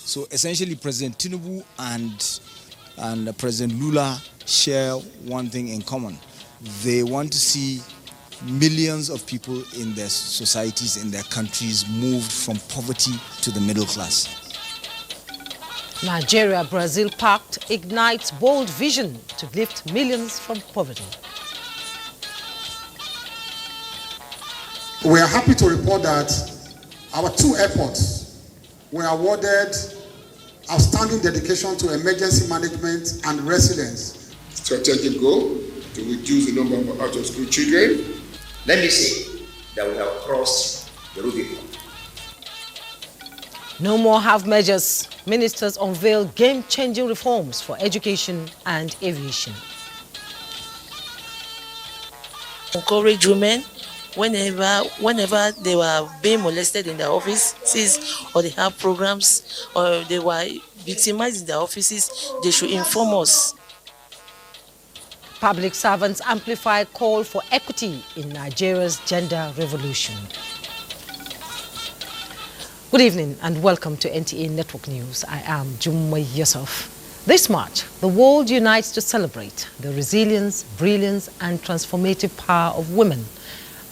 So essentially, President Tinubu and President Lula share one thing in common. They want to see millions of people in their societies, in their countries, moved from poverty to the middle class. Nigeria-Brazil pact ignites bold vision to lift millions from poverty. We are happy to report that our 2 airports were awarded outstanding dedication to emergency management and resilience. Strategic goal to reduce the number of out-of-school children. Let me say that we have crossed the Rubicon. No more half measures. Ministers unveil game-changing reforms for education and aviation. Encourage women whenever they were being molested in their offices or they have programs or they were victimized in their offices, they should inform us. Public servants amplify call for equity in Nigeria's gender revolution. Good evening and welcome to NTA Network News. I am Jummai, Yusuf. This March, the world unites to celebrate the resilience, brilliance and transformative power of women.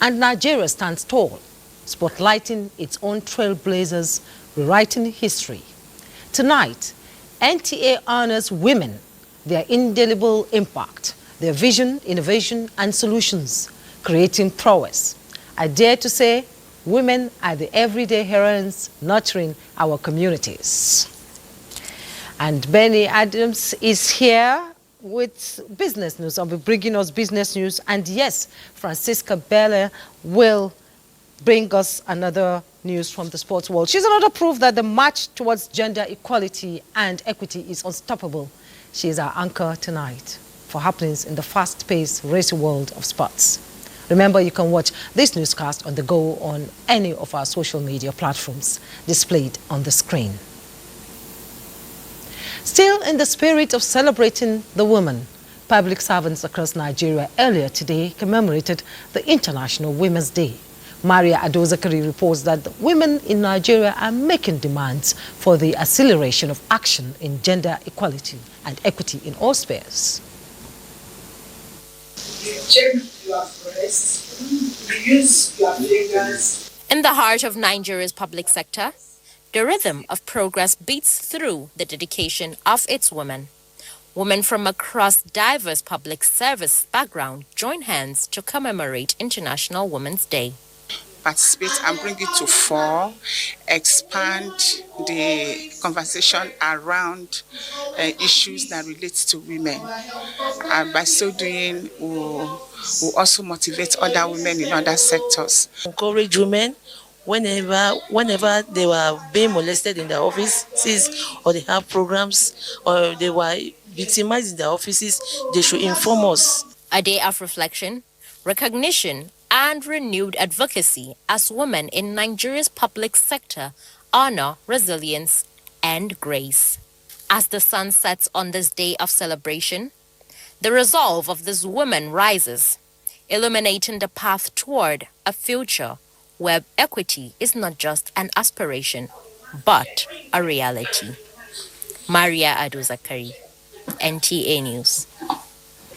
And Nigeria stands tall, spotlighting its own trailblazers, rewriting history. Tonight, NTA honors women, their indelible impact, their vision, innovation and solutions, creating prowess. I dare to say, women are the everyday heroines nurturing our communities. And Benny Adams is here with business news. I'll be bringing us business news. And yes, Francisca Bella will bring us another news from the sports world. She's another proof that the march towards gender equality and equity is unstoppable. She is our anchor tonight for happenings in the fast-paced, racy world of sports. Remember, you can watch this newscast on the go on any of our social media platforms displayed on the screen. Still in the spirit of celebrating the women, public servants across Nigeria earlier today commemorated the International Women's Day. Maria Adozakari reports that the women in Nigeria are making demands for the acceleration of action in gender equality and equity in all spheres. Check your breasts, use your fingers. In the heart of Nigeria's public sector, the rhythm of progress beats through the dedication of its women. Women from across diverse public service backgrounds join hands to commemorate International Women's Day. Participate and bring it to fore, expand the conversation around issues that relate to women. And by so doing, we'll also motivate other women in other sectors. Encourage women whenever they were being molested in their offices or they have programs or they were victimized in their offices, they should inform us. A day of reflection, recognition, and renewed advocacy as women in Nigeria's public sector honor resilience and grace. As the sun sets on this day of celebration, the resolve of these women rises, illuminating the path toward a future where equity is not just an aspiration, but a reality. Maria Adozakari, NTA News.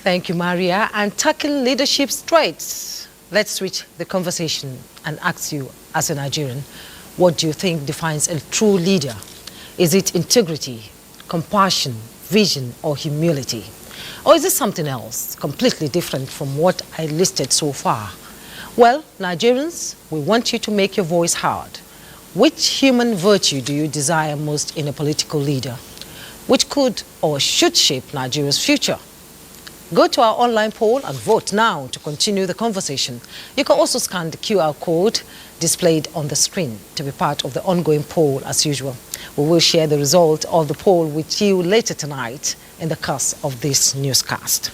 Thank you, Maria. And tackling leadership traits. Let's switch the conversation and ask you, as a Nigerian, what do you think defines a true leader? Is it integrity, compassion, vision, or humility? Or is it something else, completely different from what I listed so far? Well, Nigerians, we want you to make your voice heard. Which human virtue do you desire most in a political leader? Which could or should shape Nigeria's future? Go to our online poll and vote now to continue the conversation. You can also scan the QR code displayed on the screen to be part of the ongoing poll as usual. We will share the result of the poll with you later tonight in the course of this newscast.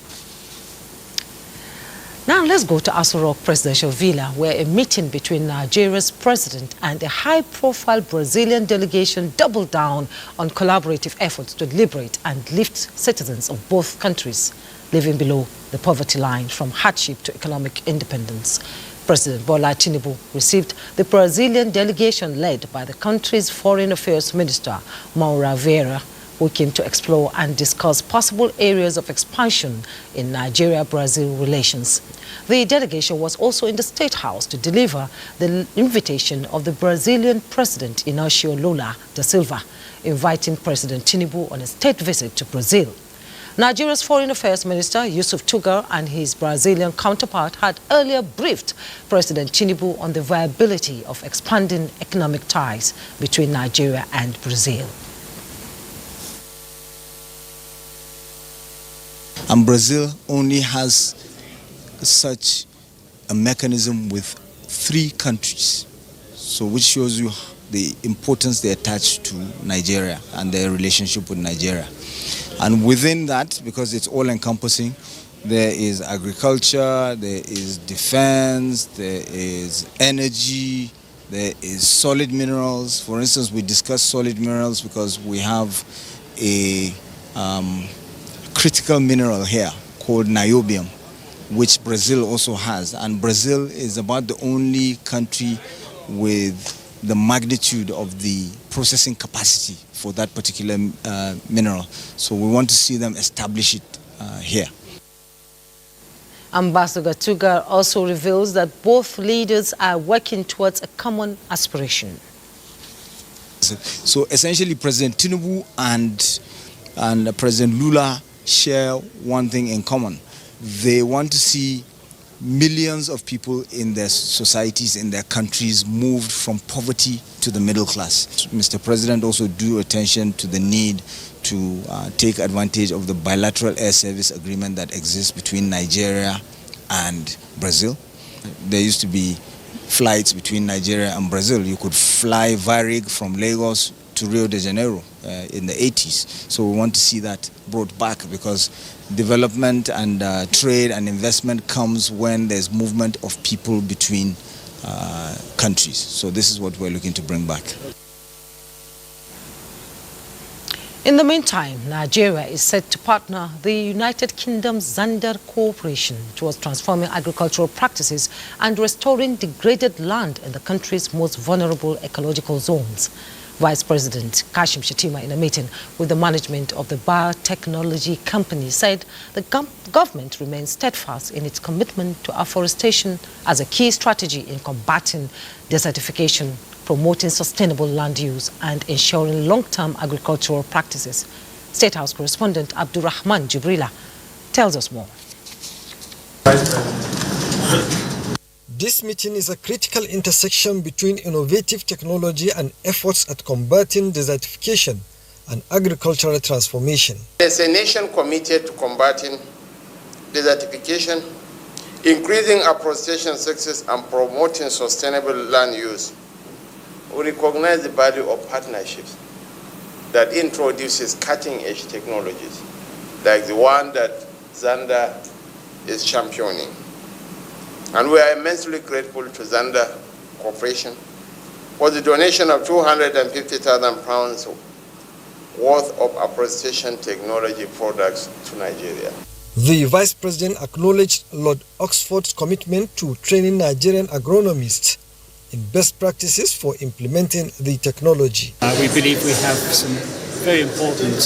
Now let's go to Aso Rock Presidential Villa, where a meeting between Nigeria's president and a high-profile Brazilian delegation doubled down on collaborative efforts to liberate and lift citizens of both countries living below the poverty line from hardship to economic independence. President Bola Tinubu received the Brazilian delegation led by the country's Foreign Affairs Minister, Maura Vieira, who came to explore and discuss possible areas of expansion in Nigeria-Brazil relations. The delegation was also in the State House to deliver the invitation of the Brazilian President Inácio Lula da Silva, inviting President Tinubu on a state visit to Brazil. Nigeria's Foreign Affairs Minister, Yusuf and his Brazilian counterpart had earlier briefed President Tinubu on the viability of expanding economic ties between Nigeria and Brazil. And Brazil only has such a mechanism with 3 countries, so which shows you the importance they attach to Nigeria and their relationship with Nigeria. And within that, because it's all-encompassing, there is agriculture, there is defense, there is energy, there is solid minerals. For instance, we discuss solid minerals because we have a critical mineral here called niobium, which Brazil also has. And Brazil is about the only country with the magnitude of the processing capacity for that particular mineral. So we want to see them establish it here. Ambassador Tugar also reveals that both leaders are working towards a common aspiration. So essentially, President Tinubu and President Lula share one thing in common. They want to see millions of people in their societies, in their countries, moved from poverty to the middle class. Mr. President also drew attention to the need to take advantage of the bilateral air service agreement that exists between Nigeria and Brazil. There used to be flights between Nigeria and Brazil. You could fly Varig from Lagos to Rio de Janeiro in the 80s. So we want to see that brought back, because development and trade and investment comes when there's movement of people between countries. So this is what we're looking to bring back. In the meantime, Nigeria is set to partner the United Kingdom's Zander Corporation towards transforming agricultural practices and restoring degraded land in the country's most vulnerable ecological zones. Vice President Kashim Shettima, in a meeting with the management of the biotechnology company, said the government remains steadfast in its commitment to afforestation as a key strategy in combating desertification, promoting sustainable land use, and ensuring long-term agricultural practices. State House correspondent Abdurrahman Jibrila tells us more. This meeting is a critical intersection between innovative technology and efforts at combating desertification and agricultural transformation. As a nation committed to combating desertification, increasing afforestation success, and promoting sustainable land use, we recognize the value of partnerships that introduces cutting-edge technologies, like the one that Zander is championing. And we are immensely grateful to Zander Corporation for the donation of £250,000 worth of afforestation technology products to Nigeria. The Vice President acknowledged Lord Oxford's commitment to training Nigerian agronomists in best practices for implementing the technology. We believe we have some very important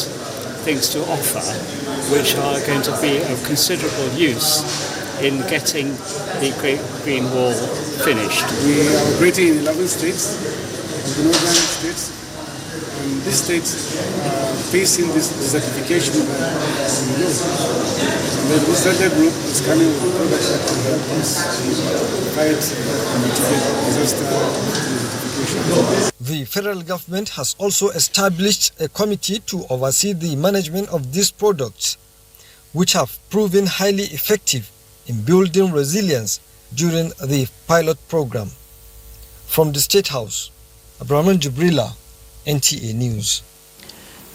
things to offer, which are going to be of considerable use in getting the Great Green Wall finished. We are operating in 11 states, the northern states, and these states are facing this desertification. The Zander Group is coming with products that can help us fight and mitigate disaster desertification. The federal government has also established a committee to oversee the management of these products, which have proven highly effective in building resilience during the pilot program. From the State House, Abdurrahman Jibrila, NTA News.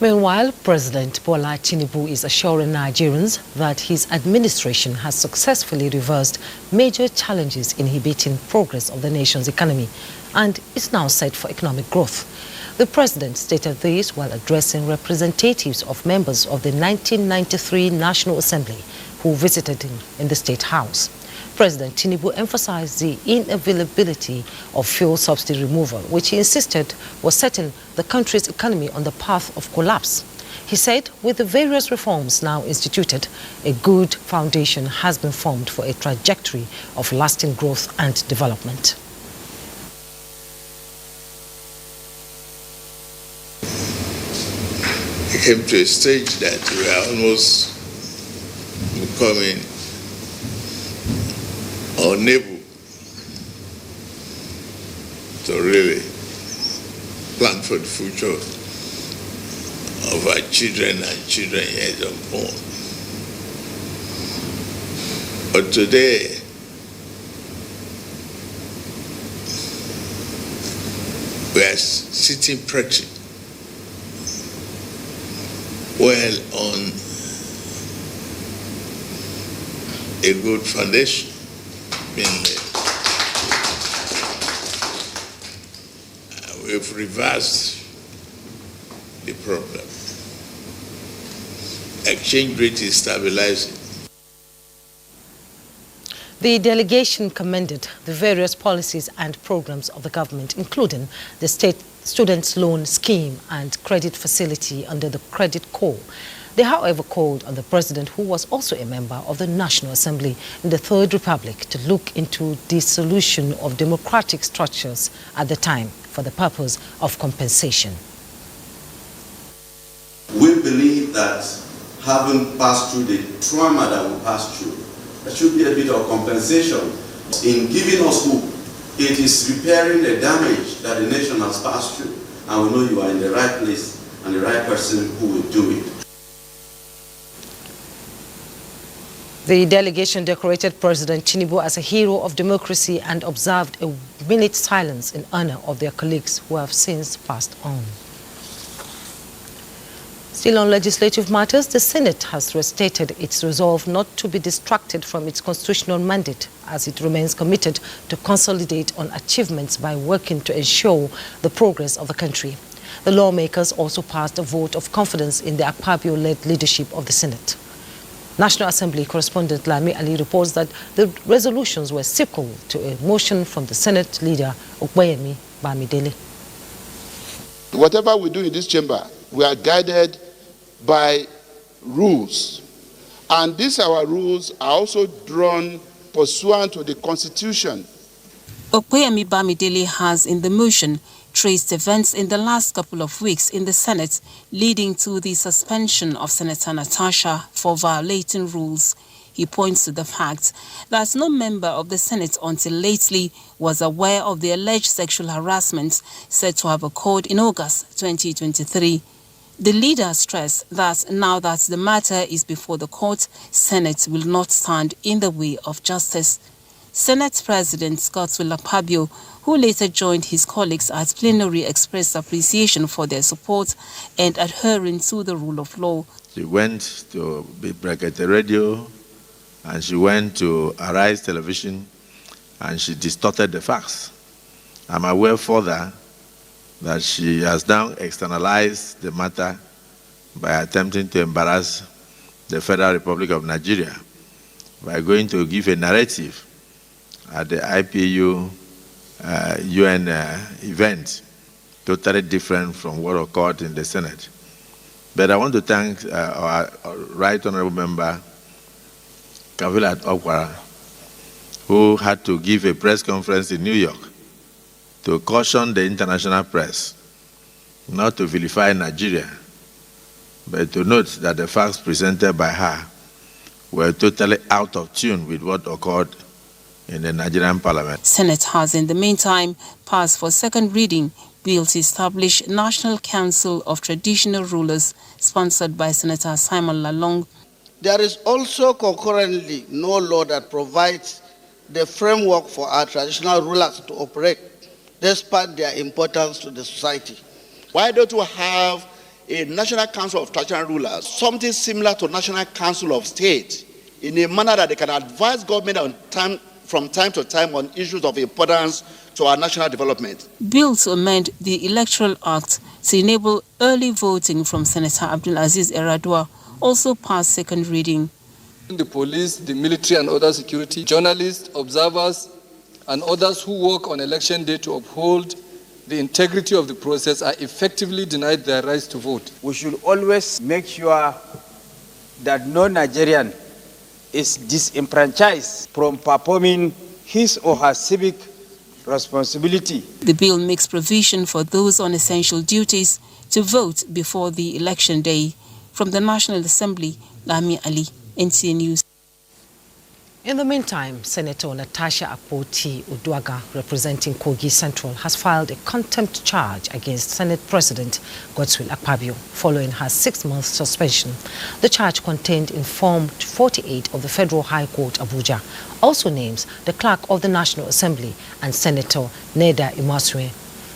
Meanwhile, President Bola Tinubu is assuring Nigerians that his administration has successfully reversed major challenges inhibiting progress of the nation's economy and is now set for economic growth. The president stated this while addressing representatives of members of the 1993 National Assembly who visited him in the State House. President Tinubu emphasized the inevitability of fuel subsidy removal, which he insisted was setting the country's economy on the path of collapse. He said, with the various reforms now instituted, a good foundation has been formed for a trajectory of lasting growth and development. It came to a stage that we are almost becoming unable to really plan for the future of our children and children yet unborn. But today, we are sitting pretty well on a good foundation being laid. We've reversed the problem. Exchange rate is stabilizing. The delegation commended the various policies and programs of the government, including the state students' loan scheme and credit facility under the Credit Corps. They, however, called on the president, who was also a member of the National Assembly in the Third Republic, to look into the solution of democratic structures at the time for the purpose of compensation. We believe that having passed through the trauma that we passed through, there should be a bit of compensation in giving us hope. It is repairing the damage that the nation has passed through, and we know you are in the right place and the right person who will do it. The delegation decorated President Tinubu as a hero of democracy and observed a minute's silence in honor of their colleagues who have since passed on. Still on legislative matters, the Senate has restated its resolve not to be distracted from its constitutional mandate, as it remains committed to consolidate on achievements by working to ensure the progress of the country. The lawmakers also passed a vote of confidence in the Akpabio-led leadership of the Senate. National Assembly correspondent Lami Ali reports that the resolutions were sequel to a motion from the Senate leader Okweyemi Bamidele. Whatever we do in this chamber, we are guided by rules. And these our rules are also drawn pursuant to the Constitution. Okweyemi Bamidele has, in the motion, traced events in the last couple of weeks in the Senate leading to the suspension of Senator Natasha for violating rules. He points to the fact that no member of the Senate until lately was aware of the alleged sexual harassment said to have occurred in August 2023. The leader stressed that now that the matter is before the court, Senate will not stand in the way of justice. Senate President Godswill Akpabio, who later joined his colleagues at plenary, expressed appreciation for their support and adhering to the rule of law. She went to Brakete Radio and she went to Arise Television and she distorted the facts. I'm aware further that she has now externalized the matter by attempting to embarrass the Federal Republic of Nigeria by going to give a narrative at the IPU UN event, totally different from what occurred in the Senate. But I want to thank our Right Honorable Member, Kavilat Okwara, who had to give a press conference in New York to caution the international press not to vilify Nigeria, but to note that the facts presented by her were totally out of tune with what occurred in the Nigerian parliament. Senate has, in the meantime, passed for second reading bill to establish National Council of Traditional Rulers, sponsored by Senator Simon Lalong. There is also concurrently no law that provides the framework for our traditional rulers to operate, despite their importance to the society. Why don't we have a National Council of Traditional Rulers, something similar to National Council of State, in a manner that they can advise government from time to time on issues of importance to our national development? Bill to amend the Electoral Act to enable early voting from Senator Abdulaziz Eradua also passed second reading. The police, the military and other security, journalists, observers, and others who work on election day to uphold the integrity of the process are effectively denied their rights to vote. We should always make sure that no Nigerian is disenfranchised from performing his or her civic responsibility. The bill makes provision for those on essential duties to vote before the election day. From the National Assembly, Lami Ali, NTA News. In the meantime, Senator Natasha Akpoti-Uduaghan, representing Kogi Central, has filed a contempt charge against Senate President Godswill Akpabio following her 6-month suspension. The charge, contained in Form 48 of the Federal High Court, Abuja, also names the Clerk of the National Assembly and Senator Neda Imasue,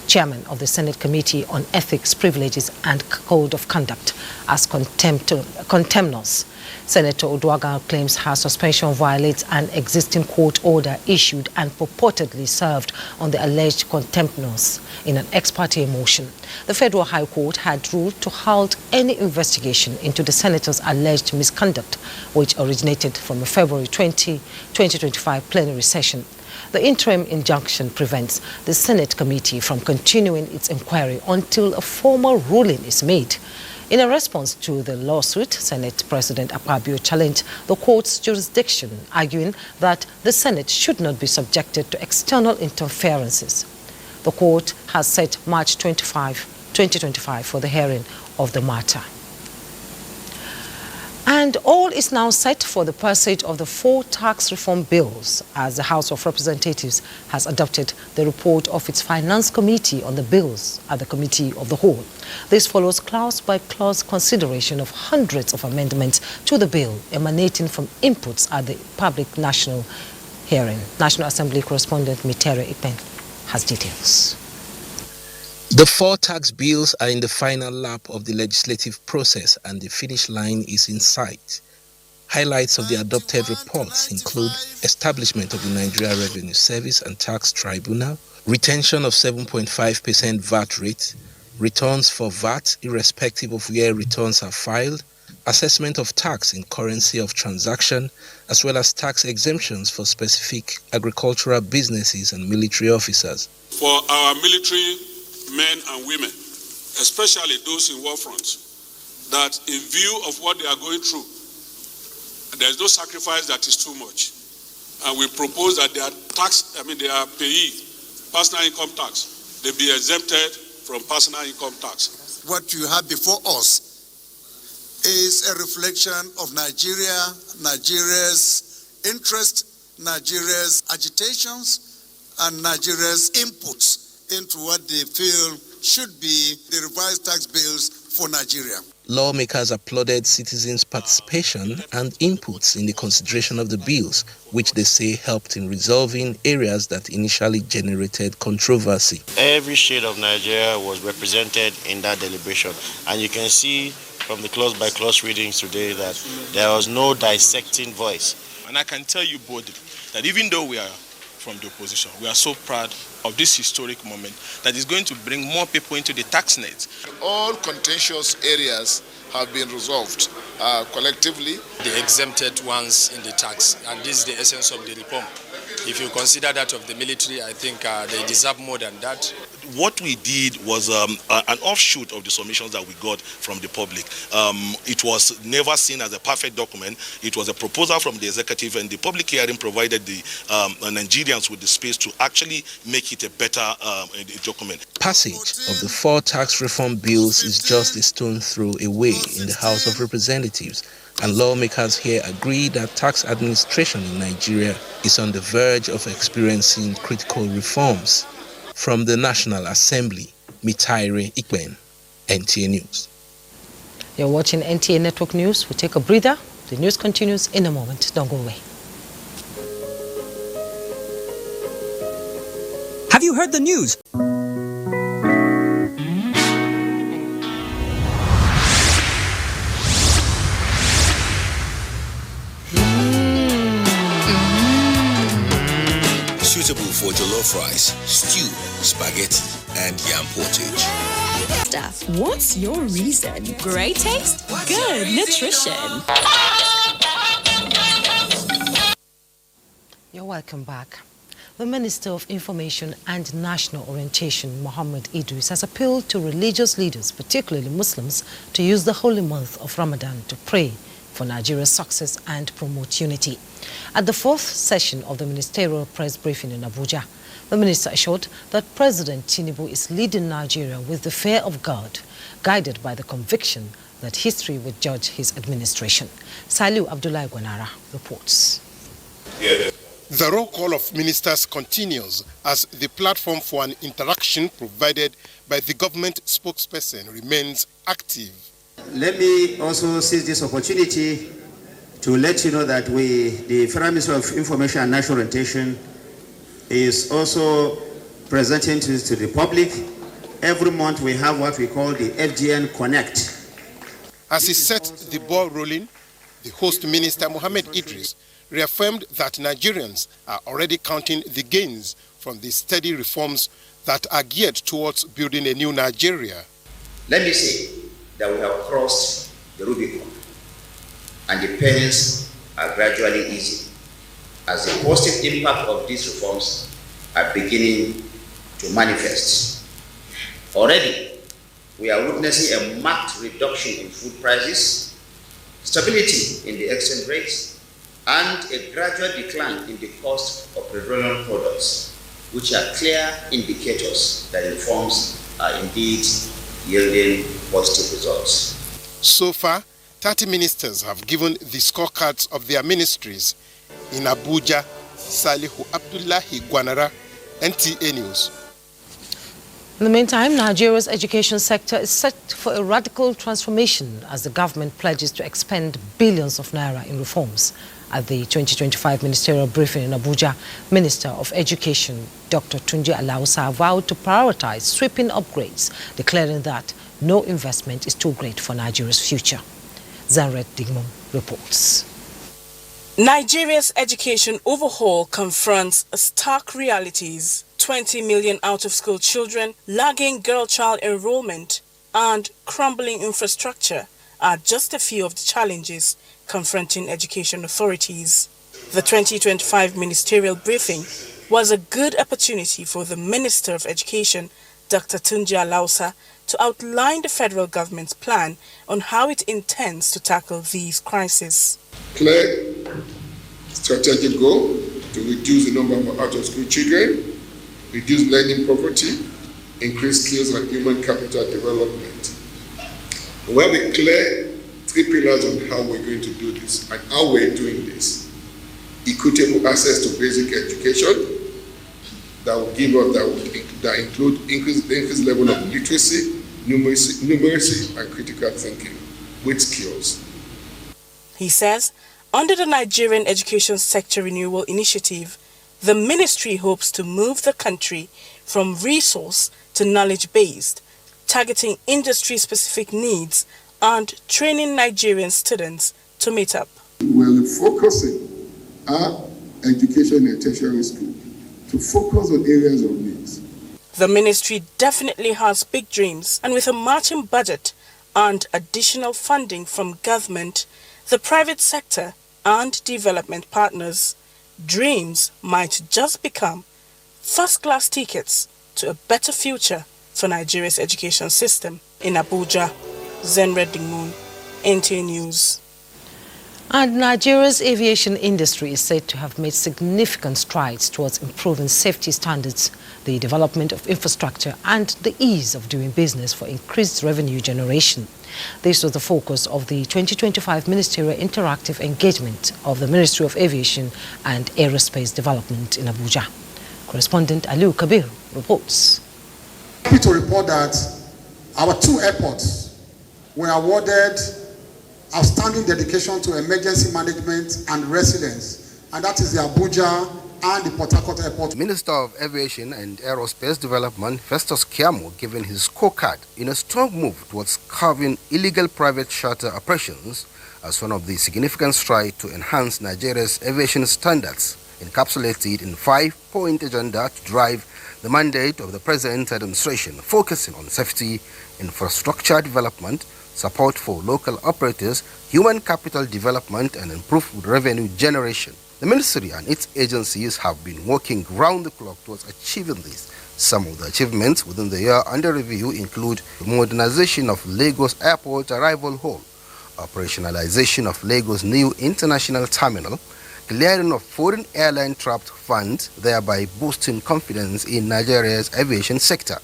Chairman of the Senate Committee on Ethics, Privileges and Code of Conduct, as contemnors. Senator Uduaghan claims her suspension violates an existing court order issued and purportedly served on the alleged contemnors in an ex parte motion. The Federal High Court had ruled to halt any investigation into the senator's alleged misconduct, which originated from a February 2025 plenary session. The interim injunction prevents the Senate committee from continuing its inquiry until a formal ruling is made. In a response to the lawsuit, Senate President Akpabio challenged the court's jurisdiction, arguing that the Senate should not be subjected to external interferences. The court has set March 25, 2025 for the hearing of the matter. And all is now set for the passage of the 4 tax reform bills as the House of Representatives has adopted the report of its Finance Committee on the bills at the Committee of the Whole. This follows clause-by-clause consideration of hundreds of amendments to the bill emanating from inputs at the public national hearing. National Assembly correspondent Mitere Ikpen has details. The 4 tax bills are in the final lap of the legislative process and the finish line is in sight. Highlights of the adopted reports include establishment of the Nigerian Revenue Service and Tax Tribunal, retention of 7.5% VAT rate, returns for VAT irrespective of where returns are filed, assessment of tax in currency of transaction, as well as tax exemptions for specific agricultural businesses and military officers. For our military men and women, especially those in war fronts, that in view of what they are going through, there is no sacrifice that is too much. And we propose that their payee, personal income tax, they be exempted from personal income tax. What you have before us is a reflection of Nigeria's interest, Nigeria's agitations, and Nigeria's inputs into what they feel should be the revised tax bills for Nigeria. Lawmakers applauded citizens' participation and inputs in the consideration of the bills, which they say helped in resolving areas that initially generated controversy. Every shade of Nigeria was represented in that deliberation, and you can see from the clause-by-clause readings today that there was no dissecting voice. And I can tell you boldly that even though we are from the opposition, we are so proud of this historic moment that is going to bring more people into the tax net. All contentious areas have been resolved collectively. The exempted ones in the tax, and this is the essence of the reform. If you consider that of the military, I think they deserve more than that. What we did was an offshoot of the submissions that we got from the public. It was never seen as a perfect document. It was a proposal from the executive, and the public hearing provided the Nigerians with the space to actually make it a better document. Passage of the 4 tax reform bills is just a stone throw away in the House of Representatives, and lawmakers here agree that tax administration in Nigeria is on the verge of experiencing critical reforms. From the National Assembly, Mitaire Ikpen, NTA News. You're watching NTA Network News. We'll take a breather. The news continues in a moment. Don't go away. Have you heard the news? Suitable for jollof rice, stew, spaghetti, and yam porridge. What's your reason? Great taste? Good nutrition. You're welcome back. The Minister of Information and National Orientation, Mohammed Idris, has appealed to religious leaders, particularly Muslims, to use the holy month of Ramadan to pray for Nigeria's success and promote unity. At the fourth session of the ministerial press briefing in Abuja, the minister assured that President Tinubu is leading Nigeria with the fear of God, guided by the conviction that history would judge his administration. Saliu Abdullahi Gwanara reports. The roll call of ministers continues as the platform for an interaction provided by the government spokesperson remains active. Let me also seize this opportunity to let you know that the Federal Ministry of Information and National Orientation, is also presenting to the public. Every month we have what we call the FGN Connect. As he set the ball rolling, the host minister Mohammed Idris reaffirmed that Nigerians are already counting the gains from the steady reforms that are geared towards building a new Nigeria. Let me say that we have crossed the Rubicon and the pains are gradually easing as the positive impact of these reforms are beginning to manifest. Already, we are witnessing a marked reduction in food prices, stability in the exchange rates, and a gradual decline in the cost of petroleum products, which are clear indicators that reforms are indeed yielding positive results. So far, 30 ministers have given the scorecards of their ministries. In Abuja, Salihu Abdullahi Gwanara, NTA News. In the meantime, Nigeria's education sector is set for a radical transformation as the government pledges to expend billions of naira in reforms. At the 2025 ministerial briefing in Abuja, Minister of Education Dr. Tunji Alausa vowed to prioritize sweeping upgrades, declaring that no investment is too great for Nigeria's future. Zanret Digmon reports. Nigeria's education overhaul confronts stark realities. 20 million out-of-school children, lagging girl-child enrollment, and crumbling infrastructure are just a few of the challenges confronting education authorities. The 2025 ministerial briefing was a good opportunity for the Minister of Education, Dr. Tunji Alausa, to outline the federal government's plan on how it intends to tackle these crises. Clear strategic goal to reduce the number of out-of-school children, reduce learning poverty, increase skills and human capital development. We have a clear 3 pillars on how we're going to do this and how we're doing this. Equitable access to basic education that will give us that include increased level of literacy, numeracy, and critical thinking with skills. He says, under the Nigerian Education Sector Renewal Initiative, the ministry hopes to move the country from resource to knowledge-based, targeting industry-specific needs and training Nigerian students to meet up. We're focusing our education in tertiary school to focus on areas of needs. The ministry definitely has big dreams, and with a matching budget and additional funding from government, the private sector and development partners, dreams might just become first-class tickets to a better future for Nigeria's education system. In Abuja, Zenred Dingmoon, NTA News. And Nigeria's aviation industry is said to have made significant strides towards improving safety standards, the development of infrastructure, and the ease of doing business for increased revenue generation. This was the focus of the 2025 Ministerial Interactive Engagement of the Ministry of Aviation and Aerospace Development in Abuja. Correspondent Aliu Kabir reports. Happy to report that our 2 airports were awarded outstanding dedication to emergency management and resilience, and that is the Abuja and the Port Harcourt Airport. Minister of Aviation and Aerospace Development Festus Keyamo given his scorecard in a strong move towards curbing illegal private charter operations as one of the significant strides to enhance Nigeria's aviation standards, encapsulated in 5-point agenda to drive the mandate of the President's administration, focusing on safety, infrastructure development, support for local operators, human capital development, and improved revenue generation. The ministry and its agencies have been working round the clock towards achieving this. Some of the achievements within the year under review include the modernization of Lagos Airport Arrival Hall, operationalization of Lagos' new international terminal, clearing of foreign airline trapped funds, thereby boosting confidence in Nigeria's aviation sector.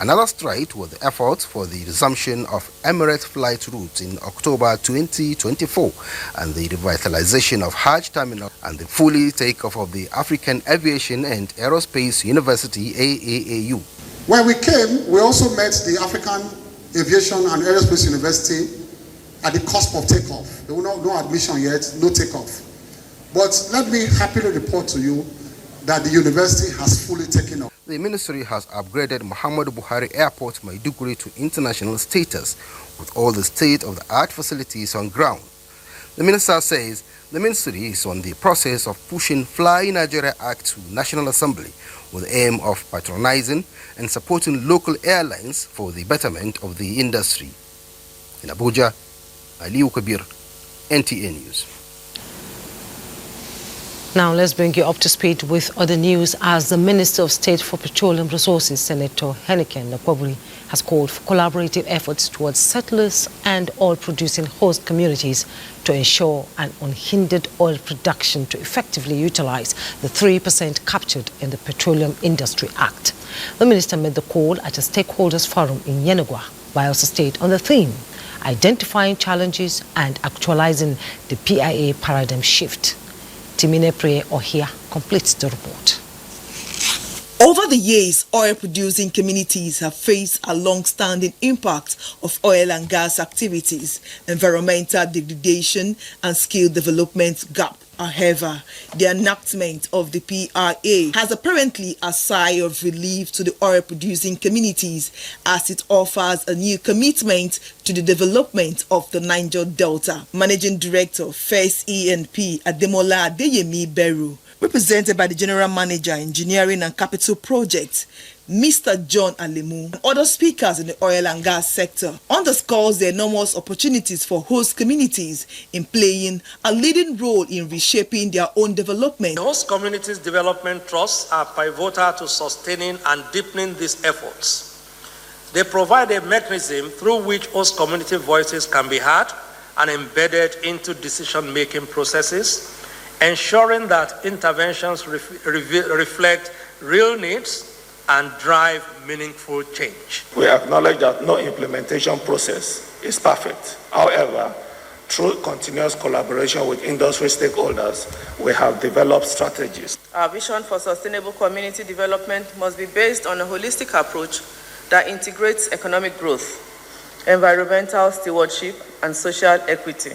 Another stride was the efforts for the resumption of Emirates flight routes in October 2024 and the revitalization of Hajj Terminal and the fully takeoff of the African Aviation and Aerospace University AAAU. When we came, we also met the African Aviation and Aerospace University at the cusp of takeoff. There was no admission yet, no takeoff. But let me happily report to you that the university has fully taken off. The ministry has upgraded Muhammadu Buhari Airport Maiduguri to international status with all the state-of-the-art facilities on ground. The minister says the ministry is on the process of pushing Fly Nigeria Act to National Assembly with the aim of patronizing and supporting local airlines for the betterment of the industry. In Abuja, Aliu Kabir, NTA News. Now let's bring you up to speed with other news as the Minister of State for Petroleum Resources, Senator Heniken Lakwaburi, has called for collaborative efforts towards settlers and oil-producing host communities to ensure an unhindered oil production to effectively utilize the 3% captured in the Petroleum Industry Act. The minister made the call at a stakeholders forum in Yenagoa, Bayelsa State, on the theme, identifying challenges and actualizing the PIA paradigm shift. Timine Pre Ohia completes the report. Over the years, oil-producing communities have faced a long-standing impact of oil and gas activities, environmental degradation, and skill development gap. However, the enactment of the PRA has apparently a sigh of relief to the oil-producing communities as it offers a new commitment to the development of the Niger Delta. Managing Director, First E&P Ademola Adeyemi Beru, represented by the General Manager, Engineering and Capital Projects, Mr. John Alemu, and other speakers in the oil and gas sector, underscores the enormous opportunities for host communities in playing a leading role in reshaping their own development. The host communities development trusts are pivotal to sustaining and deepening these efforts. They provide a mechanism through which host community voices can be heard and embedded into decision-making processes, ensuring that interventions reflect real needs and drive meaningful change. We acknowledge that no implementation process is perfect. However, through continuous collaboration with industry stakeholders, we have developed strategies. Our vision for sustainable community development must be based on a holistic approach that integrates economic growth, environmental stewardship, and social equity.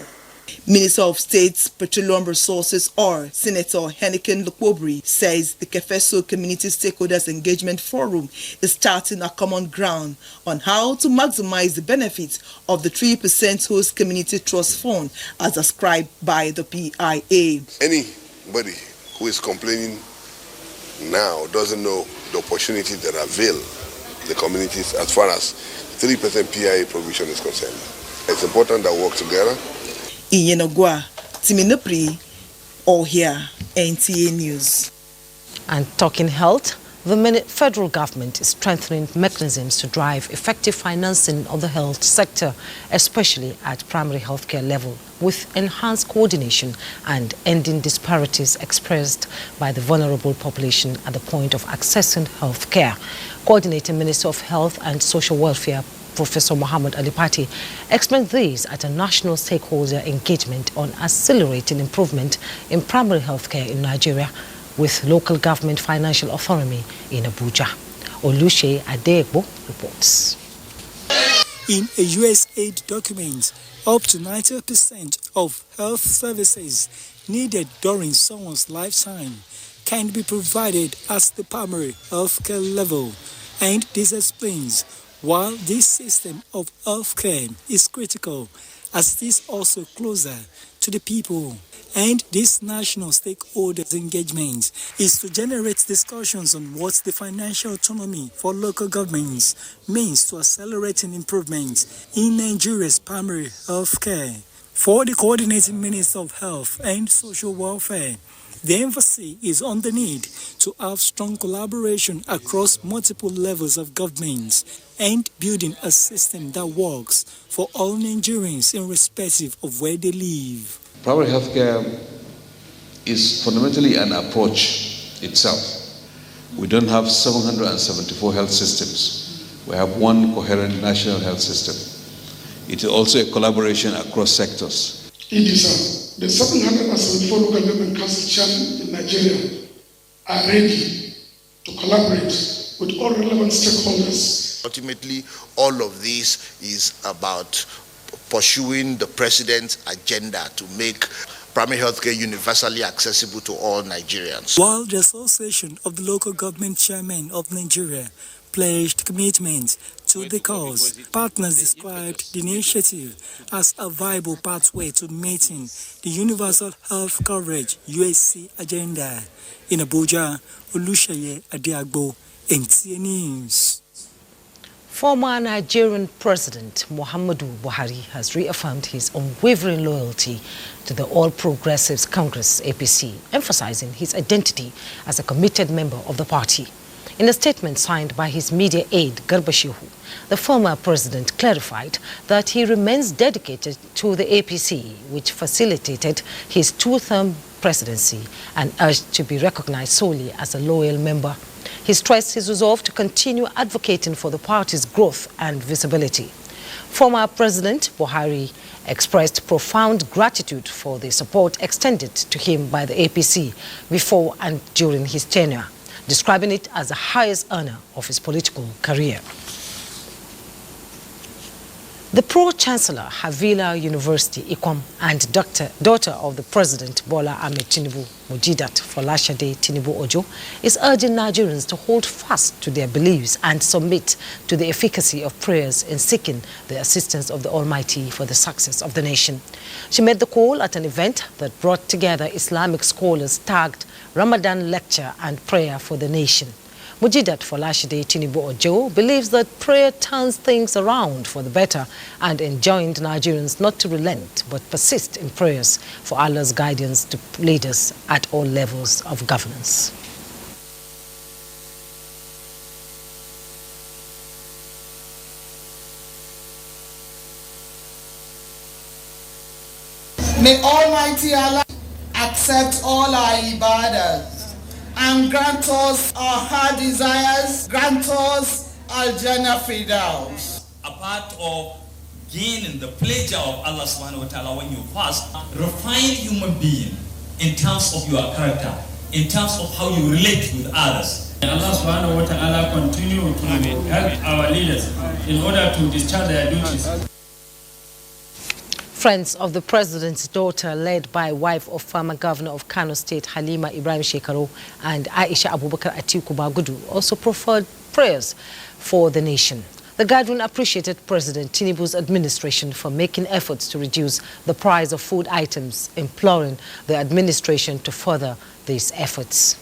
Minister of State's Petroleum Resources, or Senator Heniken Lakwaburi, says the Kefeso Community Stakeholders Engagement Forum is starting a common ground on how to maximize the benefits of the 3% Host Community Trust Fund as ascribed by the PIA. Anybody who is complaining now doesn't know the opportunity that avail the communities as far as 3% PIA provision is concerned. It's important that we work together. In Yenagoa, Timine Pre Ohia, NTA News. And talking health, the federal government is strengthening mechanisms to drive effective financing of the health sector, especially at primary healthcare level, with enhanced coordination and ending disparities expressed by the vulnerable population at the point of accessing health care. Coordinating Minister of Health and Social Welfare, Professor Muhammad Alipati, explained this at a national stakeholder engagement on accelerating improvement in primary healthcare in Nigeria with local government financial autonomy in Abuja. Olushe Adegbo reports. In a USAID document, up to 90% of health services needed during someone's lifetime can be provided at the primary healthcare level, and this explains why this system of healthcare is critical, as it is also closer to the people. And this national stakeholders engagement is to generate discussions on what the financial autonomy for local governments means to accelerating improvements in Nigeria's primary health care. For the coordinating Minister of Health and Social Welfare, The emphasis is on the need to have strong collaboration across multiple levels of government and building a system that works for all Nigerians irrespective of where they live. Primary healthcare is fundamentally an approach itself. We don't have 774 health systems. We have one coherent national health system. It is also a collaboration across sectors. The 774 local government council chairmen in Nigeria are ready to collaborate with all relevant stakeholders. Ultimately, all of this is about pursuing the president's agenda to make primary healthcare universally accessible to all Nigerians. While the Association of the Local Government Chairmen of Nigeria pledged commitment to the cause, partners described the initiative as a viable pathway to meeting the Universal Health Coverage UHC agenda. In Abuja, Oluseyi Adiagbo, NTA News. Former Nigerian President Muhammadu Buhari has reaffirmed his unwavering loyalty to the All Progressives Congress (APC), emphasizing his identity as a committed member of the party. In a statement signed by his media aide, Garba Shehu, the former president clarified that he remains dedicated to the APC, which facilitated his two-term presidency, and urged to be recognized solely as a loyal member. He stressed his resolve to continue advocating for the party's growth and visibility. Former President Buhari expressed profound gratitude for the support extended to him by the APC before and during his tenure, describing it as the highest honor of his political career. The Pro-Chancellor, Havila University, Ikwam, and daughter of the President, Bola Ahmed Tinubu, Mujidat Folashade Tinubu Ojo, is urging Nigerians to hold fast to their beliefs and submit to the efficacy of prayers in seeking the assistance of the Almighty for the success of the nation. She made the call at an event that brought together Islamic scholars tagged Ramadan Lecture and Prayer for the Nation. Mujidat Folashade Tinubu Ojo believes that prayer turns things around for the better and enjoined Nigerians not to relent but persist in prayers for Allah's guidance to leaders at all levels of governance. May Almighty Allah accept all our ibadah and grant us our heart desires, grant us Al-Jannah Firdaus. A part of gaining the pleasure of Allah subhanahu wa ta'ala when you fast, refine human being in terms of your character, in terms of how you relate with others. May Allah subhanahu wa ta'ala continue to help our leaders in order to discharge their duties. Friends of the president's daughter, led by wife of former governor of Kano State, Halima Ibrahim Shekaro, and Aisha Abubakar Atiku Bagudu, also proffered prayers for the nation. The gathering appreciated President Tinubu's administration for making efforts to reduce the price of food items, imploring the administration to further these efforts.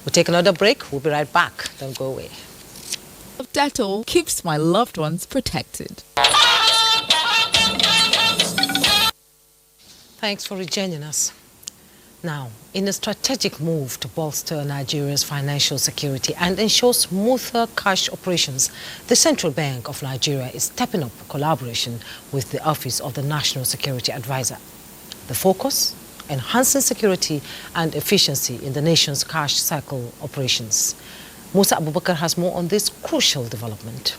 We'll take another break. We'll be right back. Don't go away. Dettol keeps my loved ones protected. Thanks for rejoining us. Now, in a strategic move to bolster Nigeria's financial security and ensure smoother cash operations, the Central Bank of Nigeria is stepping up collaboration with the Office of the National Security Advisor. The focus? Enhancing security and efficiency in the nation's cash cycle operations. Musa Abubakar has more on this crucial development.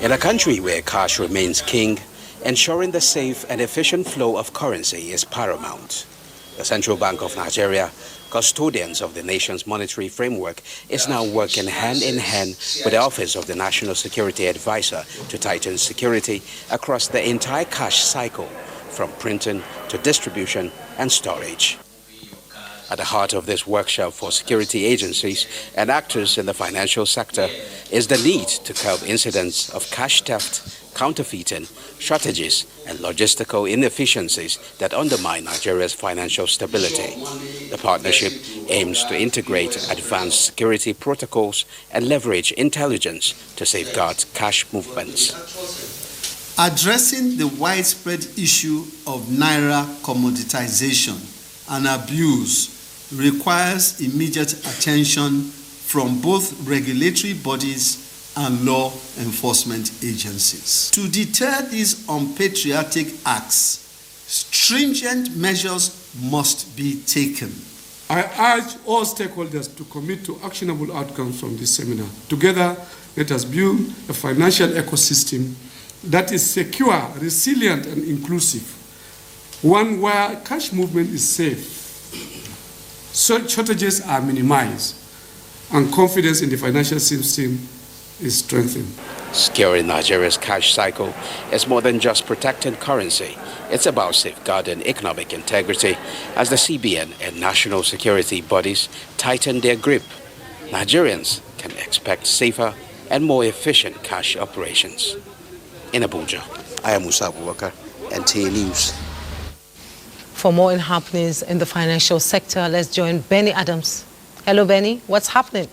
In a country where cash remains king, ensuring the safe and efficient flow of currency is paramount. The Central Bank of Nigeria, custodians of the nation's monetary framework, is now working hand in hand with the Office of the National Security Advisor to tighten security across the entire cash cycle, from printing to distribution and storage. At the heart of this workshop for security agencies and actors in the financial sector is the need to curb incidents of cash theft, counterfeiting, strategies, and logistical inefficiencies that undermine Nigeria's financial stability. The partnership aims to integrate advanced security protocols and leverage intelligence to safeguard cash movements. Addressing the widespread issue of Naira commoditization and abuse requires immediate attention from both regulatory bodies and law enforcement agencies. To deter these unpatriotic acts, stringent measures must be taken. I urge all stakeholders to commit to actionable outcomes from this seminar. Together, let us build a financial ecosystem that is secure, resilient, and inclusive, one where cash movement is safe, shortages are minimized, and confidence in the financial system is strengthened. Securing Nigeria's cash cycle is more than just protecting currency. It's about safeguarding economic integrity as the CBN and national security bodies tighten their grip. Nigerians can expect safer and more efficient cash operations. In Abuja, I am Yusuf, NTA News. For more happenings in the financial sector, let's join Benny Adams. Hello, Benny. What's happening?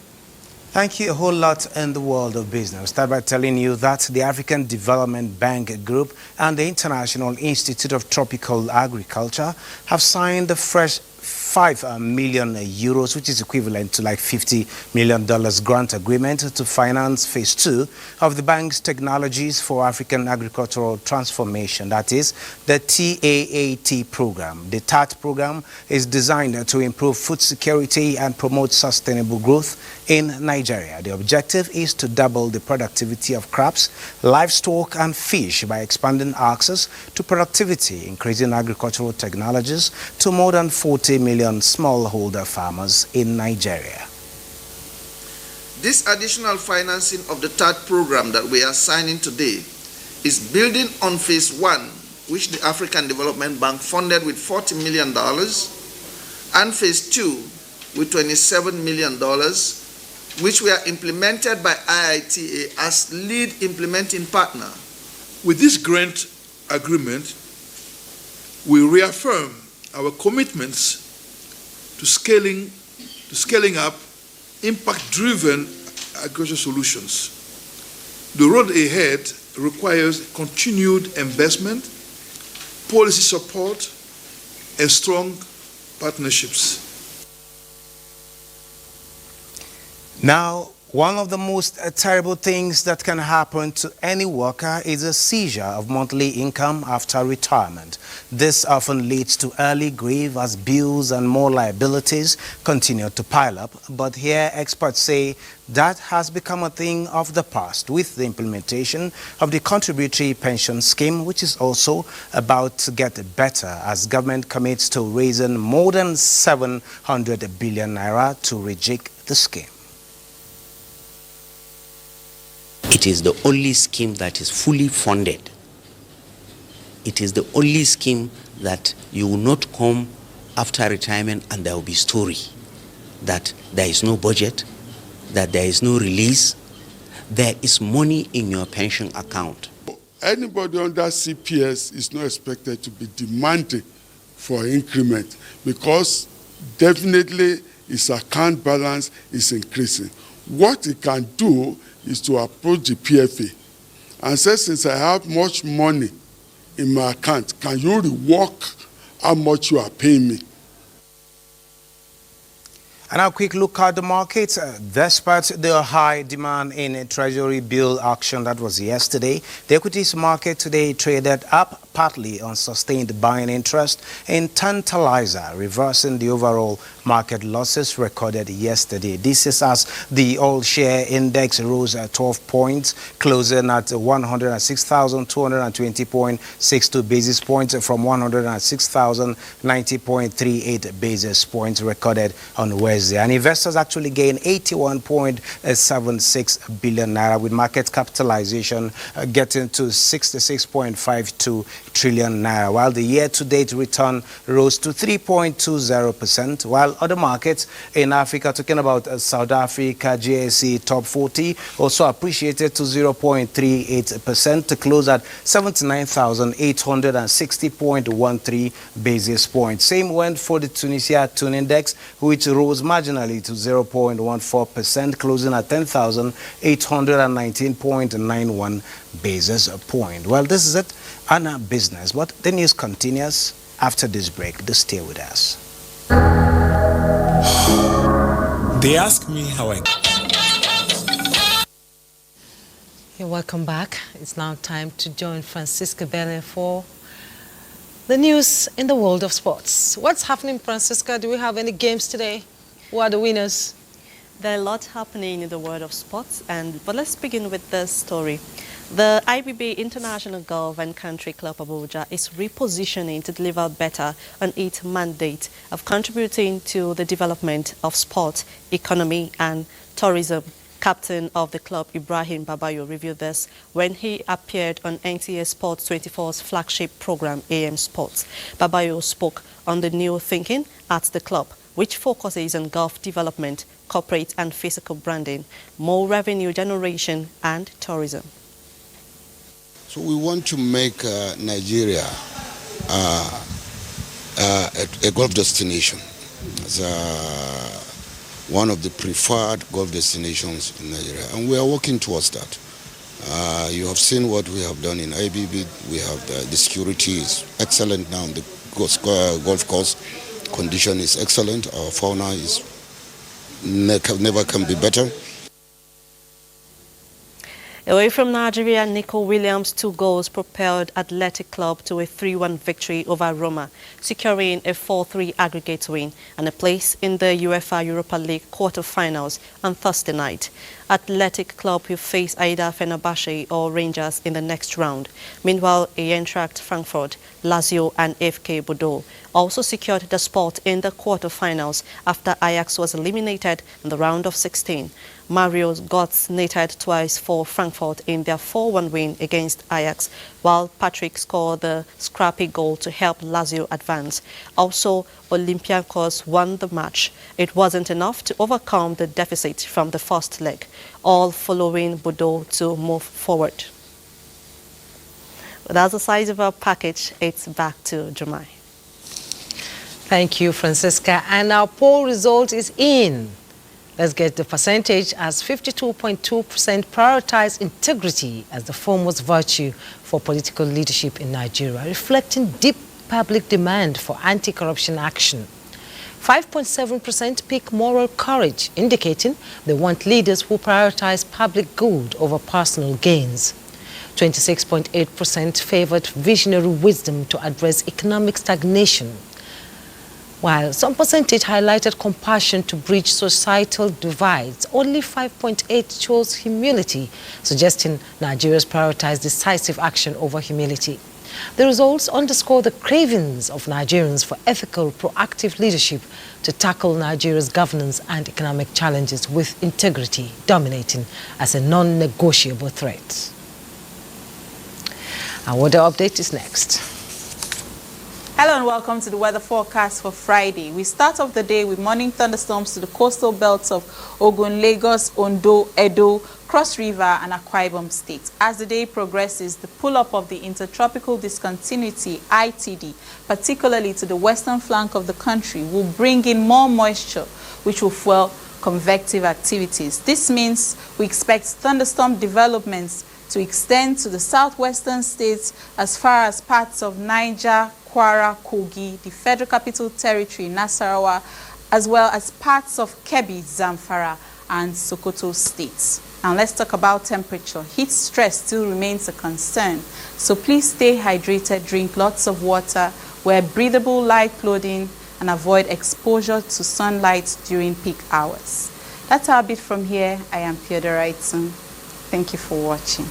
Thank you. A whole lot in the world of business. I'll start by telling you that the African Development Bank Group and the International Institute of Tropical Agriculture have signed the fresh 5 million euros, which is equivalent to like $50 million grant agreement to finance phase 2 of the bank's technologies for African agricultural transformation. That is the TAAT program. The TAAT program is designed to improve food security and promote sustainable growth in Nigeria. The objective is to double the productivity of crops, livestock and fish by expanding access to productivity, increasing agricultural technologies to more than 40 million smallholder farmers in Nigeria. This additional financing of the TAAT program that we are signing today is building on phase 1, which the African Development Bank funded with $40 million, and phase 2 with $27 million, which were implemented by IITA as lead implementing partner. With this grant agreement, we reaffirm our commitments to scaling up impact-driven agricultural solutions. The road ahead requires continued investment, policy support, and strong partnerships. Now, one of the most terrible things that can happen to any worker is a seizure of monthly income after retirement. This often leads to early grave as bills and more liabilities continue to pile up. But here experts say that has become a thing of the past with the implementation of the contributory pension scheme, which is also about to get better as government commits to raising more than 700 billion naira to rejig the scheme. It is the only scheme that is fully funded. It is the only scheme that you will not come after retirement and there will be story that there is no budget, that there is no release, there is money in your pension account. Anybody under CPS is not expected to be demanding for increment because definitely its account balance is increasing. What it can do is to approach the PFA and say, since I have much money in my account, can you rework how much you are paying me? And now a quick look at the markets. Despite the high demand in a treasury bill auction that was yesterday, the equities market today traded up partly on sustained buying interest in Tantalizer, reversing the overall market losses recorded yesterday. This is as the all-share index rose 12 points, closing at 106,220.62 basis points from 106,090.38 basis points recorded on Wednesday. And investors actually gained 81.76 billion naira, with market capitalization getting to 66.52 trillion naira, while the year-to-date return rose to 3.20%, while other markets in Africa, talking about South Africa, JSE top 40, also appreciated to 0.38% to close at 79,860.13 basis points. Same went for the Tunisia Tune Index, which rose marginally to 0.14%, closing at 10,819.91 basis point. Well, this is it on our business, but the news continues after this break. Do stay with us. They ask me how I... You're welcome back. It's now time to join Francisca Bele for the news in the world of sports. What's happening, Francisca? Do we have any games today? Who are the winners? There are a lot happening in the world of sports, but let's begin with this story. The IBB International Golf and Country Club Abuja is repositioning to deliver better on its mandate of contributing to the development of sport, economy and tourism. Captain of the club, Ibrahim Babayo, reviewed this when he appeared on NTA Sports 24's flagship program, AM Sports. Babayo spoke on the new thinking at the club, which focuses on golf development, corporate and physical branding, more revenue generation and tourism. So we want to make Nigeria a golf destination. As one of the preferred golf destinations in Nigeria, and we are working towards that. You have seen what we have done in IBB. We have the security is excellent now. The golf course condition is excellent. Our fauna is never can be better. Away from Nigeria, Nico Williams' 2 goals propelled Athletic Club to a 3-1 victory over Roma, securing a 4-3 aggregate win and a place in the UEFA Europa League quarter-finals on Thursday night. Athletic Club will face either Fenerbahce or Rangers in the next round. Meanwhile, Eintracht Frankfurt, Lazio and FK Bordeaux also secured the spot in the quarter-finals after Ajax was eliminated in the round of 16. Mario Götze netted twice for Frankfurt in their 4-1 win against Ajax, while Patrick scored the scrappy goal to help Lazio advance. Also, Olympiacos won the match. It wasn't enough to overcome the deficit from the first leg, all following Bordeaux to move forward. But that's the size of our package. It's back to Jummai. Thank you, Francisca. And our poll result is in. Let's get the percentage, as 52.2% prioritize integrity as the foremost virtue for political leadership in Nigeria, reflecting deep public demand for anti-corruption action. 5.7% pick moral courage, indicating they want leaders who prioritize public good over personal gains. 26.8% favored visionary wisdom to address economic stagnation, while some percentage highlighted compassion to bridge societal divides. Only 5.8% chose humility, suggesting Nigerians prioritize decisive action over humility. The results underscore the cravings of Nigerians for ethical, proactive leadership to tackle Nigeria's governance and economic challenges with integrity dominating as a non-negotiable threat. Our weather update is next. Hello and welcome to the weather forecast for Friday. We start off the day with morning thunderstorms to the coastal belts of Ogun, Lagos, Ondo, Edo, Cross River and Akwa Ibom states. As the day progresses, the pull-up of the intertropical discontinuity, ITD, particularly to the western flank of the country, will bring in more moisture, which will fuel convective activities. This means we expect thunderstorm developments to extend to the southwestern states as far as parts of Niger, Kwara, Kogi, the Federal Capital Territory, Nasarawa, as well as parts of Kebbi, Zamfara, and Sokoto states. Now let's talk about temperature. Heat stress still remains a concern, so please stay hydrated, drink lots of water, wear breathable light clothing, and avoid exposure to sunlight during peak hours. That's our bit from here. I am Theodora Itsun. Thank you for watching.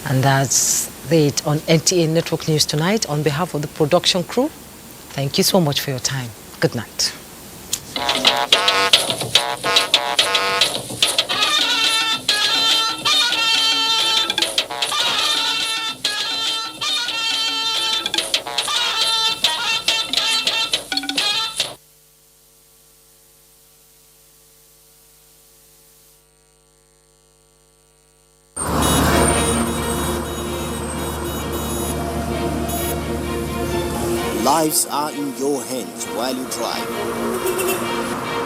And that's it on NTA Network News tonight. On behalf of the production crew, thank you so much for your time. Good night. Lives are in your hands while you drive.